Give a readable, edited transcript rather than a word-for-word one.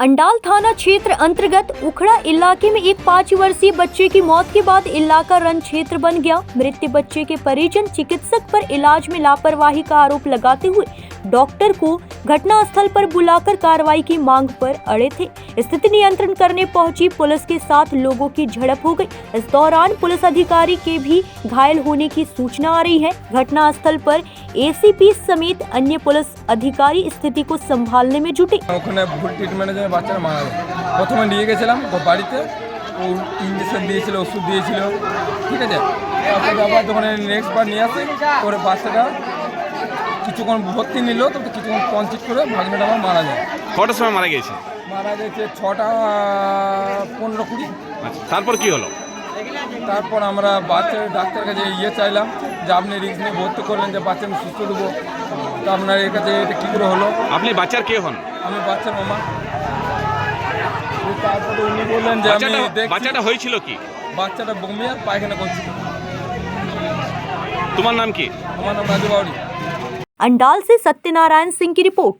अंडाल थाना क्षेत्र अंतर्गत उखड़ा इलाके में एक 5 वर्षीय बच्चे की मौत के बाद इलाका रण क्षेत्र बन गया। मृत बच्चे के परिजन चिकित्सक पर इलाज में लापरवाही का आरोप लगाते हुए डॉक्टर को घटनास्थल पर बुलाकर कार्रवाई की मांग पर अड़े थे। स्थिति नियंत्रण करने पहुंची पुलिस के साथ लोगों की झड़प हो गई। इस दौरान पुलिस अधिकारी के भी घायल होने की सूचना आ रही है। घटनास्थल पर एसीपी समेत अन्य पुलिस अधिकारी स्थिति को संभालने में जुटे। ওখানে ভুল ট্রিটমেন্টের জন্য বাচ্চারা মারা যায়। প্রথমে নিয়ে গেছিলাম বাড়িতে, ও ইঞ্জেকশন দিয়েছিল, ওষুধ দিয়েছিল, ঠিক আছে। তারপরে আবার যখন নেক্সট বার নিয়ে আসি ওর বাচ্চাটা কিছুক্ষণ ভর্তি নিল, তো কিছুক্ষণ কনসিড করে ভাগনাটা আমার মারা যায়। কটার সময় মারা গেছে? মারা গেছে 6টা 15-20। আচ্ছা, তারপর কি হলো? তারপর আমরা বাচ্চার ডাক্তার কাছে চাইলাম যে আপনি রিস্ক নিয়ে ভর্তি করলেন যে বাচ্চা আমি সুস্থ দেবো, তো আপনার এর কাছে এটা কী করে হলো? আপনি বাচ্চার কে হন? আমি বাচ্চার মামা। তারপরে উনি বললেন যে আমি বাচ্চাটা হয়েছিল কি? বাচ্চাটা বমি আর পায়খানা করছিল। তোমার নাম কি? আমার নাম রাজু বাউরি। अंडाल से सत्यनारायण सिंह की रिपोर्ट।